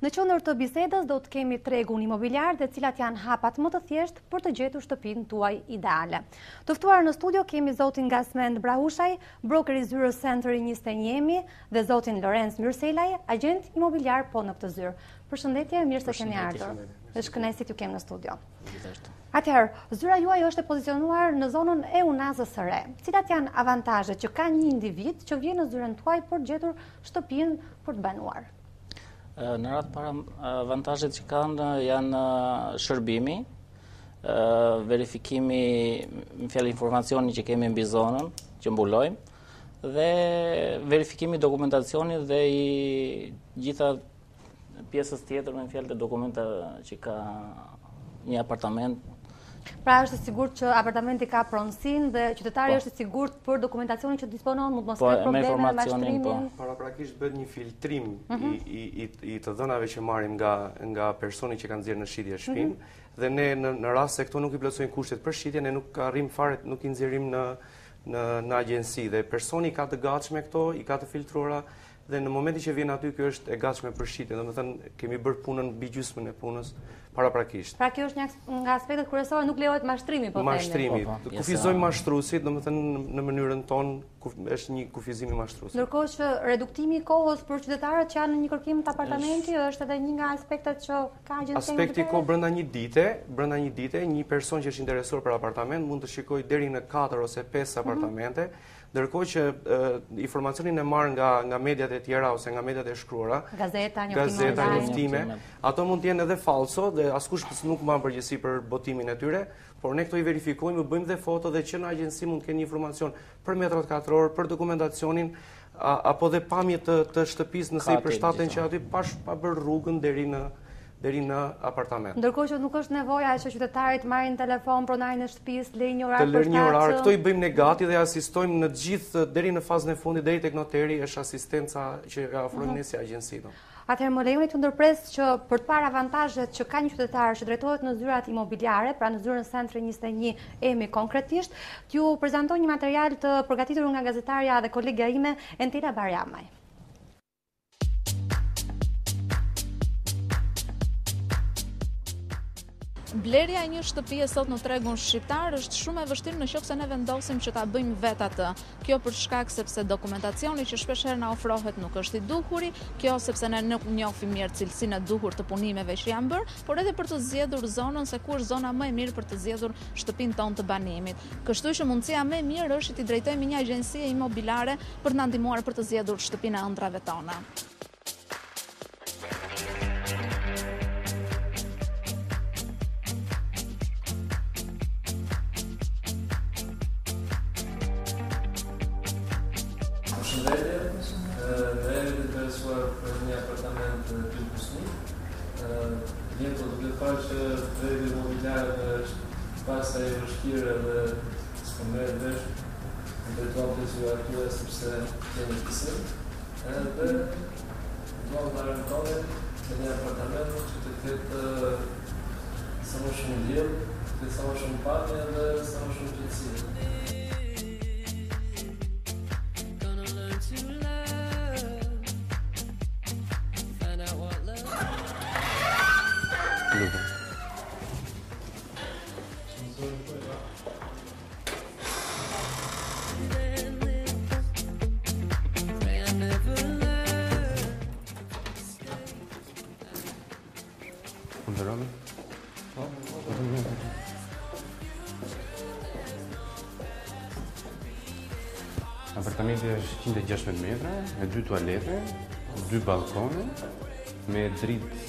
Në qendër të bisedës do të kemi tregun imobiliar dhe cilat janë hapat më të thjeshtë për të gjetur shtëpinë tuaj ideale. Të ftuar në studio kemi zotin Gasmend Brahushaj, broker i zyrës Centri 21 dhe zotin Lorenz Myrselaj, agent imobiliar po në këtë zyrë. Përshëndetje, mirë se keni ardhur. Është kënaqësi t'ju kem në studio. Atëherë, zyra juaj është e pozicionuar në zonën e Unazës së Re. Cilat janë avantazhet që ka një individ që vjen në zyrën tuaj për të gjetur shtëpinë për të banuar? Në radhë para, avantazhet që kanë janë shërbimi, verifikimi, në fjalë informacioni që kemi mbi zonën, që mbulojmë, dhe verifikimi dokumentacionit dhe i gjitha pjesës tjetër, me fjalë të dokumenta që ka një apartament. Pra është i sigurt që apartamenti ka pronësinë dhe qytetari është i sigurt për dokumentacionin që disponon, mund mos ketë probleme me mashtrimin. Paraprakisht bëhet një filtrim i të dhënave që marrim nga personi që kanë nxjerrë në shitje shtëpinë, dhe ne në rast se këto nuk i plotësojnë kushtet për shitje, ne nuk arrim fare, nuk i nxjerrim në agjenci, dhe personi ka të gatshme këto, i ka të filtruara, dhe në momenti që vjen aty, kjo është e gatshme për shitje, domethënë kemi bërë punën mbi gjysmën e punës paraprakisht. Pra kjo është një nga aspektet kryesore, nuk lejohet mashtrimi, po themi. Mashtrimi, kufizojmë mashtruesit, domethënë në mënyrën tonë është një kufizim i mashtruesit. Ndërkohë që reduktimi i kohës për qytetarët që janë në një kërkim të apartamenti është edhe një nga aspektet që ka agjencia. Aspekti kohë brenda një dite, një person që është interesuar për apartament mund të shikojë deri në 4 ose 5 apartamente. Ndërkohë që informacionin e marr nga mediat e tjera ose nga mediat e shkruara, gazeta, njoftime, ato mund të jenë edhe falso dhe askush nuk mban përgjegjësi për botimin e tyre, por ne këto i verifikojmë, bëjmë dhe foto dhe që në agjenci mund të kenë informacion për metrat katror, për dokumentacionin, apo dhe pamje të shtëpisë nëse i përshtaten që aty pa bërë rrugën deri në apartament. Ndërkohë që nuk është nevoja që qytetarit marrin telefon pronarin e shtëpisë, lejnë një orar për shtat. Këto i bëjmë ne gati dhe asistojmë në gjithë deri në fazën e fundit, deri tek noteri, është asistenca që ofrojmë ne si agjenci. Atëherë më lejoni të ndërpres që për të parë avantazhet që ka një qytetar që drejtohet në zyrat imobiliare, pra në zyrën Centri 21 EMI konkretisht, t'ju prezantoj një material të përgatitur nga gazetarja dhe kolegja ime Entela Barjamaj. Blerja e një shtëpie sot në tregun shqiptar është shumë e vështirë nëse ne vendosim që ta bëjmë vet atë. Kjo për shkak sepse dokumentacioni që shpeshherë na ofrohet nuk është i duhuri, kjo sepse ne nuk njohim mirë cilësinë e duhur të punimeve që janë bërë, por edhe për të zgjedhur zonën se ku është zona më e mirë për të zgjedhur shtëpinë tonë të banimit. Kështu që mundësia më e mirë është t'i drejtojmë një agjencie imobiliare për të na ndihmuar për të zgjedhur shtëpinë e ëndrave tona. Ne jemi të interesuar për një apartament 2+1. Vjeto duke parë që drejtë imobiliare është pastaj e vështirë dhe s'po merret vesh në drejtuar të zyrat tuaj sepse kemi fisim. Edhe do të arritoni në një apartament që të ketë sa më shumë diell, të ketë sa më shumë pamje dhe sa më shumë qetësi. Apartamenti është 116 metra, me 2 tualete, 2 balkone, me dritë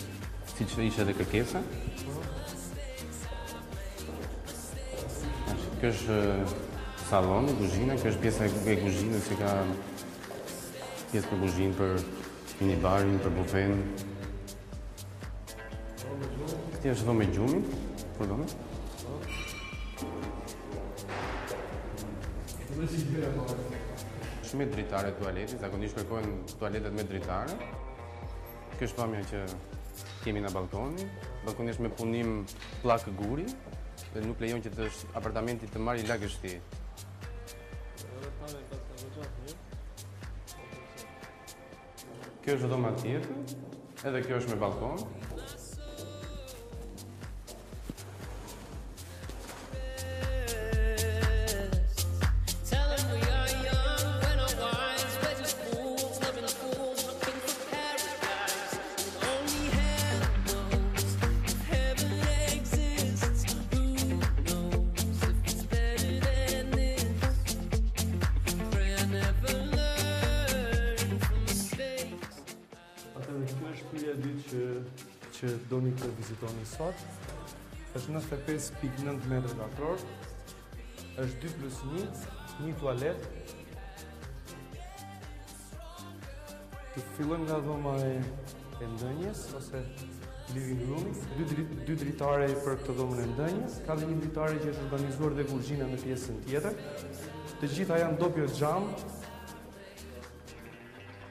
siç ishte edhe kërkesa. Kjo është salloni, kuzhina, kjo është pjesa e kuzhinës që ka pjesë për kuzhinë, për minibarin, për bufetin. Këti është dhomë me gjumin, përdome. Shumë dritare tualeti, zakonisht kërkojnë tualetet me dritare. Kjo është pamja që kemi në balkoni. Balkoni është me punim plakë guri dhe nuk lejon që apartamenti të marrë i lagështi. Kjo është dhoma tjetër. Edhe kjo është me balkon. Që doni të vizitoni sot, është 95.9 metrë katror, është 2+1, një tualet. Të fillojmë nga dhoma e ndënjes, ose living room, dy dritare për këtë dhomën e ndënjes, ka dhe një dritare që është organizuar dhe kuzhina në pjesën tjetër. Të gjitha janë doppio xham.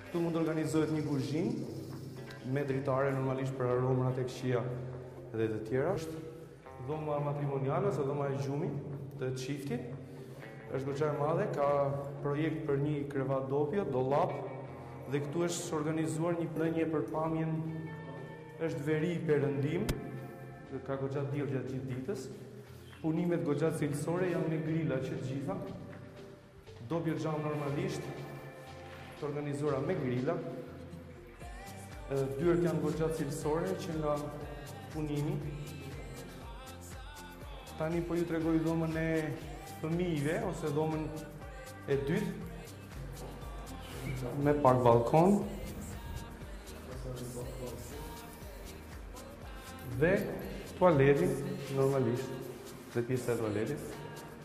Këtu mund të organizohet një kuzhinë me dritare normalisht për aromrat e këqija dhe të tjera. Është dhoma matrimoniale ose dhoma e gjumit të çiftit. Është goxha e madhe, ka projekt për një krevat doppio, dollap, dhe këtu është organizuar një plënje për pamjen. Është veri i perëndim, ka goxha diell gjatë gjithë ditës. Punimet goxha cilësore janë me grila që gjitha. Doppio xham normalisht të organizuara me grila. Dyert janë goxha cilësore që nga punimi. Tani po ju tregoj dhomën e fëmijëve ose dhomën e dytë me pak balkon dhe tualetin normalisht dhe pjesa e tualetit.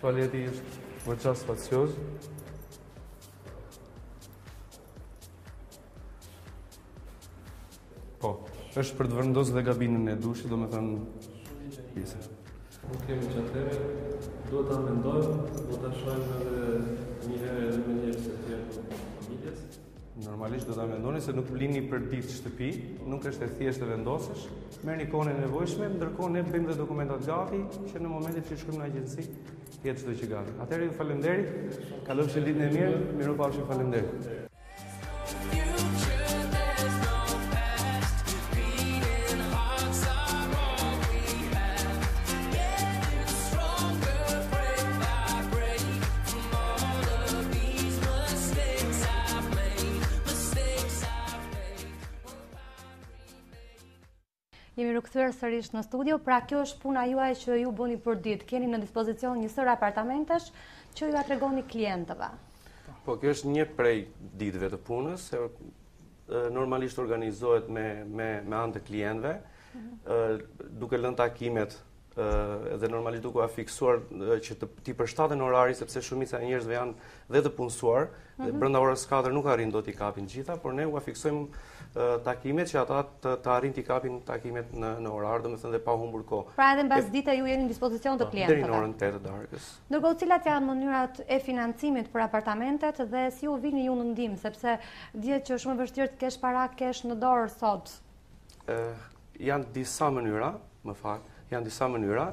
Tualeti është goxha spacioz. Po, është për të vendosur dhe gabinën e dushit, domethënë pjesë. Nuk kemi që atëre, duhet ta mendojmë, do ta shohim edhe një herë edhe me njerëz të tjerë të familjes. Normalisht do ta mendoni se nuk blini për ditë shtëpi, nuk është e thjeshtë të vendosësh. Merrni kohën e nevojshme, ndërkohë ne bëjmë dhe dokumentat gati që në momentin që shkojmë në agjenci të jetë çdo gjë gati. Atëherë ju falenderoj. Kalofshi ditën e mirë, mirupafshim, faleminderit. Jemi rikthyer sërish në studio, pra kjo është puna juaj që ju bëni për ditë. Keni në dispozicion një sër apartamentesh që ju tregoni klientëve. Po, kjo është një prej ditëve të punës, se normalisht organizohet me anë të klientëve, duke lënë takimet dhe normalisht duke a fiksuar që ti përshtaten orari, sepse shumica e njerëzve janë dhe të punësuar, dhe brenda orës 4 nuk arrin do t'i kapin gjitha, por ne u fiksojmë takimet që ata të arrin t'i kapin takimet në orar, domethënë dhe pa humbur kohë. Pra edhe mbas dite ju jeni në dispozicion të klientëve. Deri në orën 8 të darkës. Ndërkohë, cilat janë mënyrat e financimit për apartamentet dhe si u vini ju në ndihmë, sepse dihet që është shumë e vështirë të kesh para kesh në dorë sot. Janë disa mënyra, janë disa mënyra.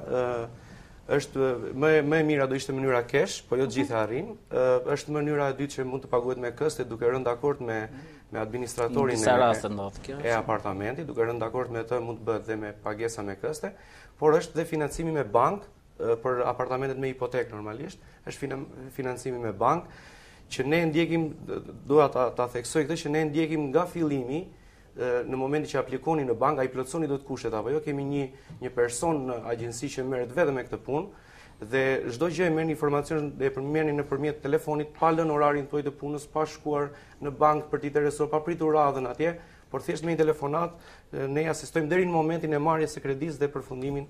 Është më e mira do ishte mënyra cash, po jo të gjithë arrin. Është mënyra e dytë që mund të paguhet me këste duke rënë dakord me administratorin e apartamentit, duke rënë dakord me të mund të bëhet dhe me pagesa me këste, por është dhe financimi me bank për apartamentet me hipotek normalisht, është financimi me bank që ne ndjekim, dua ta theksoj këtë, që ne ndjekim nga fillimi. Në momentin që aplikoni në bank, ai plotësoni do të kushtet apo jo, kemi një person në agjenci që merret vetëm me këtë punë dhe çdo gjë e merrni informacion e merrni nëpërmjet telefonit pa lënë orarin tuaj të punës, pa shkuar në bank për t'i interesuar, pa pritur radhën atje, por thjesht me një telefonat ne asistojmë deri në momentin e marrjes së kredisë dhe përfundimin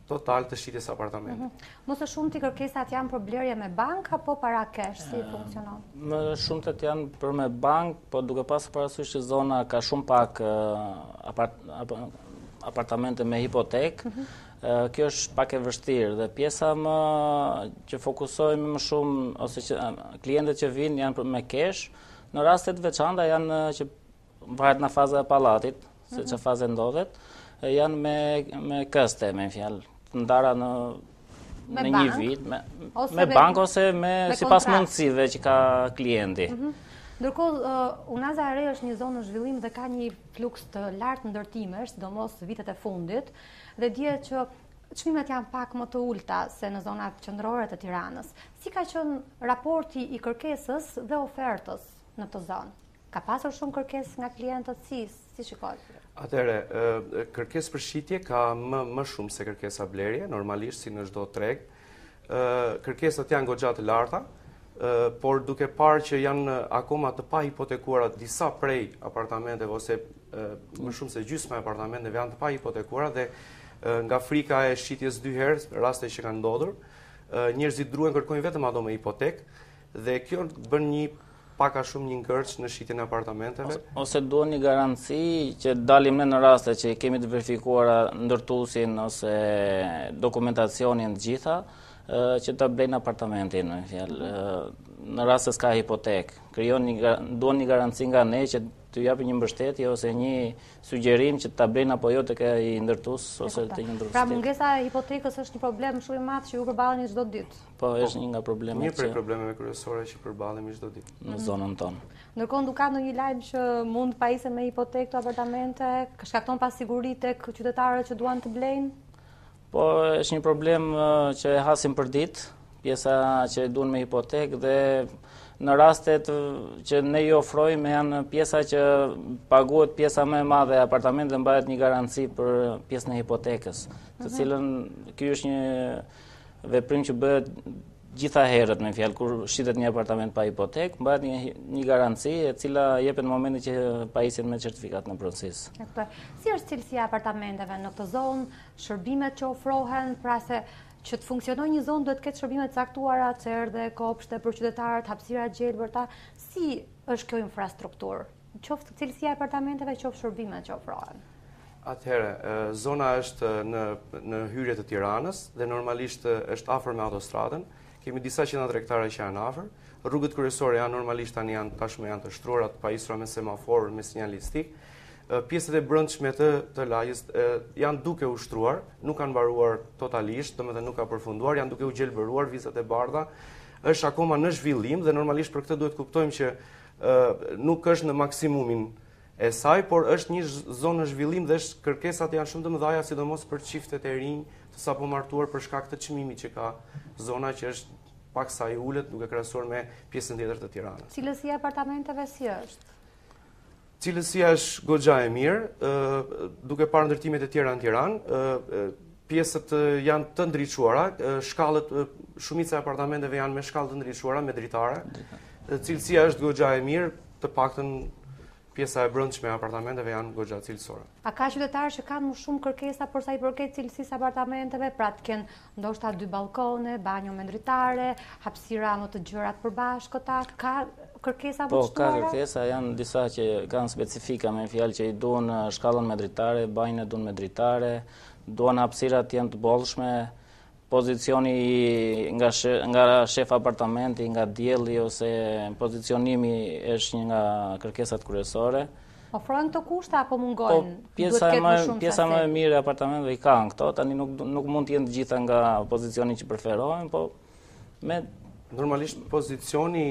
total të shitjes së apartamentit. Më së shumti kërkesat janë për blerje me bank apo para cash, si funksionon? Më shumtet janë për me bank, po duke pasur parasysh që zona ka shumë pak apartamente me hipotek. Kjo është pak e vështirë dhe pjesa më që fokusohemi më shumë ose që klientët që vinë janë me cash, në rastet veçanta janë që varet nga faza e pallatit, se çfarë faze ndodhet, janë me këste, me fjalë, të ndara në një vit, me bank ose me sipas mundësive që ka klienti. Ndërkohë, Unaza e Re është një zonë në zhvillim dhe ka një fluks të lartë ndërtimesh, sidomos vitet e fundit, dhe dihet që çmimet janë pak më të ulta se në zonat qendrore të Tiranës. Si ka qenë raporti i kërkesës dhe ofertës në këtë zonë? Ka pasur shumë kërkesë nga klientët, si shikojnë? Atëre, kërkesë për shitje ka më shumë se kërkesa blerje, normalisht si në çdo treg. Kërkesat janë goxha të larta, por duke parë që janë akoma të pa hipotekuara disa prej apartamenteve ose më shumë se gjysma e apartamenteve janë të pa hipotekuara dhe nga frika e shitjes dy herë, raste që kanë ndodhur, njerëzit druen kërkojnë vetëm ato me hipotek dhe kjo bën një paka shumë një ngërç në shitjen e apartamenteve. Ose duan një garanci që dalim ne në raste që kemi të verifikuara ndërtuesin ose dokumentacionin të gjitha, që të blejnë apartamentin, në fjalë, në rast se s'ka hipotek. Duan një garanci nga ne që të japë një mbështetje ose një sugjerim që ta blejnë apo jo tek ai ndërtues ose tek një ndërtues. Pra mungesa e hipotekës është një problem shumë i madh që ju përballeni çdo ditë. Po, është një nga problemet. Një prej problemeve kryesore që përballemi çdo ditë në zonën tonë. Ndërkohë ka ndonjë lajm që mund pajisen me hipotekë këto apartamente, shkakton pasiguri tek qytetarët që duan të blejnë? Po, është një problem që e hasim për ditë, pjesa që duan me hipotekë dhe në rastet që ne i ofrojmë janë pjesa që paguhet pjesa më e madhe e apartamentit dhe mbahet një garanci për pjesën e hipotekës, të cilën ky është një veprim që bëhet gjitha herët, me fjalë, kur shitet një apartament pa hipotekë, mbahet një garanci e cila jepet në momentin që pajisin me certifikat në pronësisë. Si është cilësia e apartamenteve në këtë zonë, shërbimet që ofrohen, pra se që të funksionojë një zonë duhet të ketë shërbime të caktuara, çerdhe, kopshte për qytetarët, hapësira gjelbërta. Si është kjo infrastrukturë? Qoftë cilësia e apartamenteve, qoftë shërbimet që ofrohen? Atëherë, zona është në hyrje të Tiranës dhe normalisht është afër me autostradën. Kemi disa qendra tregtare që janë afër. Rrugët kryesore normalisht tashmë janë të shtruara, të pajisura me semafor, me sinjalistik. Pjesët e brendshme të lagjes janë duke u shtruar, nuk kanë mbaruar totalisht, domethënë nuk ka përfunduar, janë duke u gjelbëruar, vizat e bardha. Është akoma në zhvillim dhe normalisht për këtë duhet kuptojmë që nuk është në maksimumin e saj, por është një zonë në zhvillim dhe kërkesat janë shumë të mëdha, sidomos për çiftet e rinj të sapo martuar për shkak të çmimit që ka zona që është paksa i ulët duke krahasuar me pjesën tjetër të Tiranës. Cilësia e apartamenteve si është? Cilësia është goxha e mirë, duke parë ndërtimet e tjera në Tiranë, pjesët janë të ndriçuara, shkallët, shumica e apartamenteve janë me shkallë të ndriçuara, me dritare. Cilësia është goxha e mirë, të paktën pjesa e brendshme e apartamenteve janë goxha cilësore. A ka qytetarë që kanë më shumë kërkesa për sa i përket cilësisë apartamenteve, pra të kenë ndoshta 2 balkone, banjo me dritare, hapësira më të gjëra të përbashkëta, ka kërkesa më të shtuara? Po, ka kërkesa, janë disa që kanë specifika, me fjalë që i duan shkallën me dritare, banjën e duan me dritare, duan hapësirat të jenë të bollshme, pozicioni nga shef apartamenti, nga dielli ose pozicionimi është një nga kërkesat kryesore. Ofrojnë këto kushte apo mungojnë? Po, pjesa më e mirë e apartamenteve i kanë këto, tani nuk mund të jenë të gjitha nga pozicioni që preferohen, po me normalisht pozicioni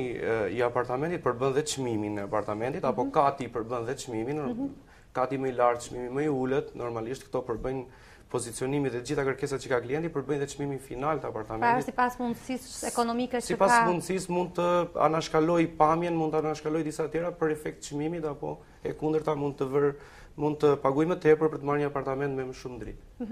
i apartamentit përbën dhe çmimin e apartamentit, apo kati përbën dhe çmimin, kati më i lartë, çmimi më i ulët, normalisht këto përbëjnë pozicionimi dhe gjitha kërkesat që ka klienti përbëjnë dhe çmimin final të apartamentit. Pra sipas mundësisë ekonomike që ka. Sipas mundësisë mund të anashkaloj pamjen, mund të anashkaloj disa tjera për efekt çmimit apo e kundërta mund të paguaj më tepër për të marrë një apartament me më shumë dritë.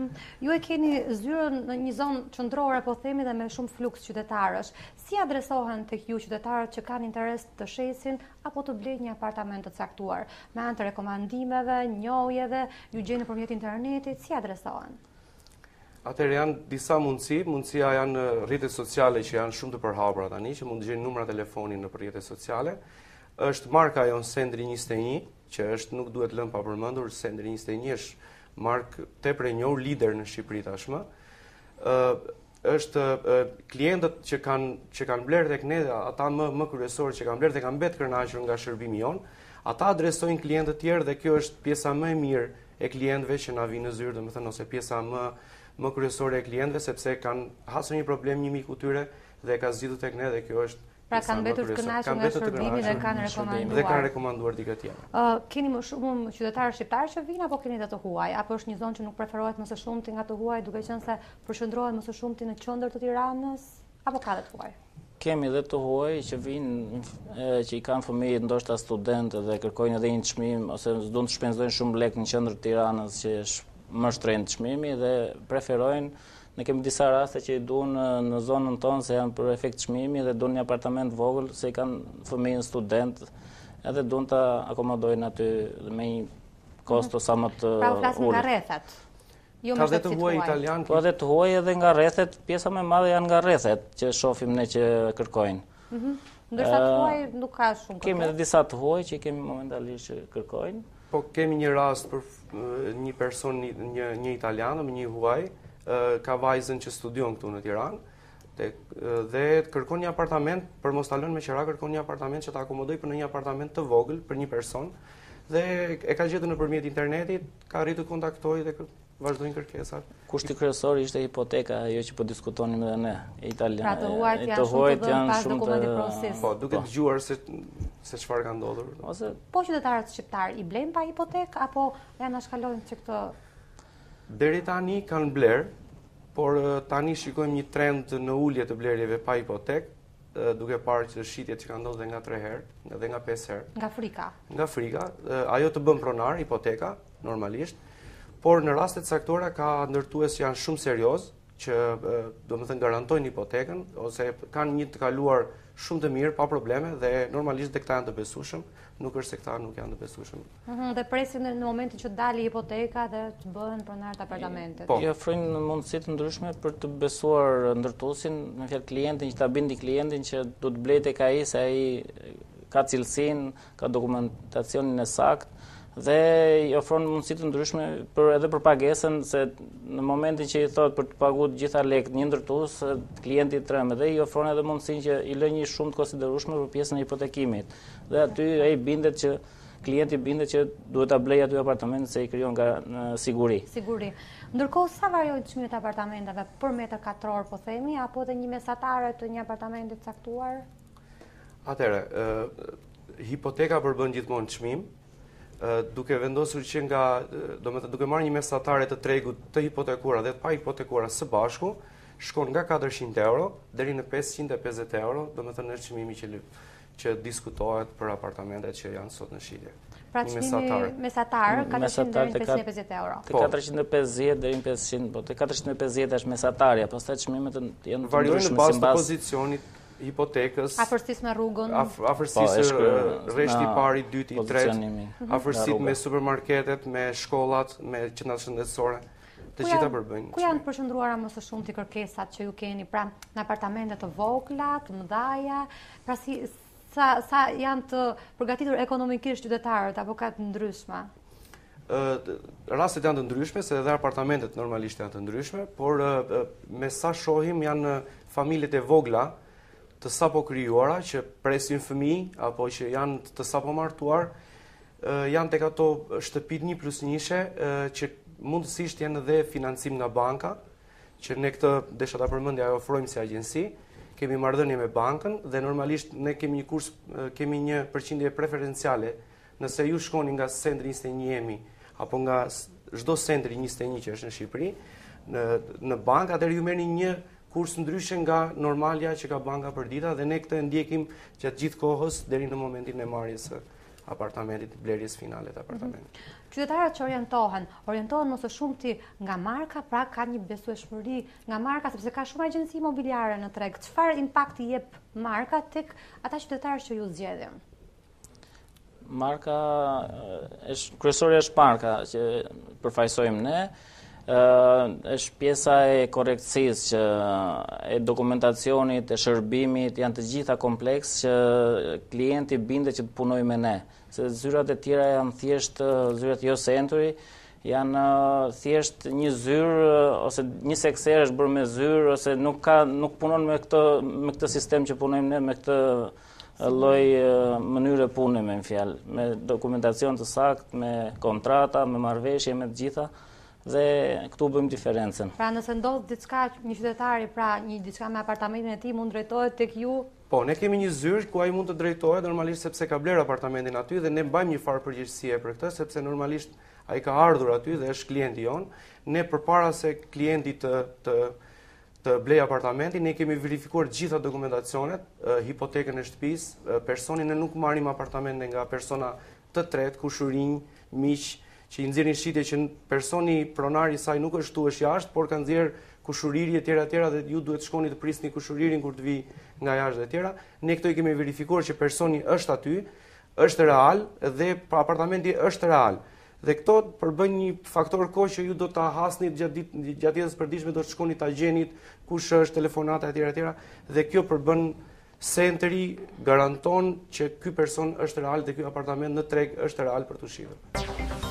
Ju e keni zyrën në një zonë qendrore, po themi, dhe me shumë fluks qytetarësh. Si adresohen tek ju qytetarët që kanë interes të shesin apo të blejnë një apartament të caktuar? Me anë të rekomandimeve, njohjeve, ju gjeni nëpërmjet internetit, si adresohen? Atëherë janë disa mundësi. Mundësia janë rrjetet sociale që janë shumë të përhapura tani, që mund të gjeni numra telefoni në rrjetet sociale. Është marka jon Sendri 21, që është nuk duhet lënë pa përmendur, Sendri 21 është markë tepër e njohur, lider në Shqipëri tashmë. Është klientët që kanë blerë tek ne, ata më kryesorë që kanë blerë dhe kanë mbetë kënaqur nga shërbimi jon, ata adresojnë klientë të tjerë dhe kjo është pjesa më e mirë e klientëve që na vinë në zyrë, domethënë ose pjesa më kryesore e klientëve, sepse kanë hasur një problem një miku tyre dhe ka zgjidhur tek ne dhe kjo është Pra kanë mbetur të kënaqur nga shërbimi dhe kanë rekomanduar. Dhe kanë rekomanduar dikë tjetër. Keni më shumë qytetarë shqiptarë që vinë apo keni edhe të huaj? Apo është një zonë që nuk preferohet më së shumti nga të huaj, duke qenë se përshëndrohet më së shumti në qendër të Tiranës, apo ka dhe të huaj? Kemi edhe të huaj që vinë, që i kanë fëmijë, ndoshta studentë dhe kërkojnë edhe një çmim ose s'duan të shpenzojnë shumë lek në qendër të Tiranës që është më shtrenjtë çmimi dhe preferojnë. Ne kemi disa raste që i duan në zonën tonë se janë për efekt çmimi dhe duan një apartament vogël se i kanë fëmijën student edhe duan ta akomodojnë aty me një kosto sa më të Pra flasim nga rrethet. Jo Ka dhe të huaj italian. Po edhe të huaj edhe nga rrethet, pjesa më e madhe janë nga rrethet që shohim ne që kërkojnë. Ndërsa të huaj nuk ka shumë. Kemi edhe disa të huaj që kemi momentalisht që kërkojnë. Po kemi një rast për një person, një italian, me një huaj, ka vajzën që studion këtu në Tiranë dhe kërkon një apartament, për mos ta lënë me qira, kërkon një apartament që ta akomodoj për në një apartament të vogël për një person dhe e ka gjetur nëpërmjet internetit, ka arritur të kontaktojë dhe vazhdojnë kërkesat. Kushti kryesor ishte hipoteka, ajo që po diskutonim edhe ne, italianë. Pra të huajt janë shumë të dhënë pas dokumenti proces. Po, duke dëgjuar se çfarë ka ndodhur. Ose po qytetarët shqiptar i blejnë pa hipotek apo janë anashkalojnë që këtë. Deri tani kanë bler, por tani shikojmë një trend në ulje të blerjeve pa hipotek, duke parë që shitjet që kanë ndodhur nga 3 herë, dhe nga 5 herë. Nga frika. Nga frika, ajo të bën pronar hipoteka normalisht, por në rastet caktuara ka ndërtues që janë shumë serioz, që domethënë garantojnë hipotekën ose kanë një të kaluar shumë të mirë pa probleme dhe normalisht dhe këta janë të besueshëm, nuk është se këta nuk janë të besueshëm. Dhe presin në momentin që dali hipoteka dhe të bëhen pronar të apartamentet. Po. I ofrojnë mundësi të ndryshme për të besuar ndërtuesin, në fjalë klientin, që ta bindi klientin që do të blejë tek ai se ai ka cilësinë, ka dokumentacionin e saktë dhe i ofron mundësi të ndryshme edhe për pagesën, se në momentin që i thot për të paguar të gjitha lekët një ndërtues, klienti trem dhe i ofron edhe mundësinë që i lë një shumë të konsiderueshme për pjesën e hipotekimit. Dhe aty ai bindet që klienti bindet që duhet ta blejë aty apartamentin se i krijon nga siguri. Siguri. Ndërkohë sa variojnë çmimet e apartamenteve për metër katror, po themi, apo edhe një mesatare të një apartamenti të caktuar? Atëherë, hipoteka përbën gjithmonë çmim, duke vendosur që domethënë duke marrë një mesatare të tregut të hipotekuara dhe të pa hipotekuara së bashku, shkon nga 400 euro deri në 550 euro, domethënë është çmimi që diskutohet për apartamentet që janë sot në shitje. Pra çmimi mesatar 400 deri në 550 euro. Te 450 deri në 500, po te 450 është mesatarja, pastaj çmimet janë variojnë në bazë të pozicionit hipotekës, afërsisë me rrugën, afërsisë rreshti i parë, i dytë, i tretë, afërsitë me supermarketet, me shkollat, me qendrat shëndetësore, të gjitha përbëjnë. Ku janë përqendruara më së shumti kërkesat që ju keni, pra në apartamente të vogla, të mëdha, pra sa janë të përgatitur ekonomikisht qytetarët apo ka të ndryshme? Rastet janë të ndryshme, se edhe apartamentet normalisht janë të ndryshme, por me sa shohim janë familjet e vogla të sapo krijuara që presin fëmijë apo që janë të sapo martuar, janë tek ato shtëpitë 1+1 që mundësisht janë edhe financim nga banka, që ne këtë desha ta përmendja ofrojmë si agjenci, kemi marrëdhënie me bankën dhe normalisht ne kemi një kurs, kemi një përqindje preferenciale. Nëse ju shkoni nga Centri 21 jemi apo nga çdo Centri 21 që është në Shqipëri, në bankë, atëherë ju merrni një kurs ndryshe nga normalja që ka banka për dita dhe ne këtë ndjekim gjatë gjithë kohës deri në momentin e marrjes së apartamentit, blerjes finale të apartamentit. Qytetarët që orientohen më së shumti nga marka, pra ka një besueshmëri nga marka, sepse ka shumë agjenci imobiliare në treg. Çfarë impakti jep marka tek ata qytetarë që ju zgjedhin? Marka kryesorja është marka që përfaqësojmë ne. Është pjesa e korrektësisë, që e dokumentacionit, e shërbimit, janë të gjitha kompleks që klienti bindet që të punojë me ne. Se zyrat e tjera janë thjesht zyrat jo centri, janë thjesht një zyrë ose një sekser është bërë me zyrë ose nuk punon me këtë sistem që punojmë ne, me këtë lloj mënyre pune, me fjalë, me dokumentacion të saktë, me kontrata, me marrëveshje, me të gjitha. Dhe këtu bëjmë diferencën. Pra nëse ndodh diçka, një qytetari, pra diçka me apartamentin e tij mund drejtohet tek ju Po, ne kemi një zyrë ku ai mund të drejtohet normalisht sepse ka bler apartamentin aty dhe ne mbajmë një farë përgjegjësie për këtë sepse normalisht ai ka ardhur aty dhe është klienti jon. Ne përpara se klienti të blej apartamentin, ne kemi verifikuar gjitha dokumentacionet, hipotekën e shtëpisë, personin, ne nuk marrim apartamente nga persona të tretë, kushurinj, miq, që i nxjerrin shitje që personi pronari i saj nuk është tu, është jashtë, por ka nxjerr kushuriri e tjera dhe ju duhet shkoni të prisni kushuririn kur të vi nga jashtë dhe tjera. Ne këto i kemi verifikuar që personi është aty, është real dhe apartamenti është real. Dhe këto përbën një faktor kohë që ju do ta hasni gjatë jetës së përditshme, do të shkoni ta gjeni kush është, telefonata e tjera dhe kjo përbën Centri garanton që ky person është real dhe ky apartament në treg është real për të shitur.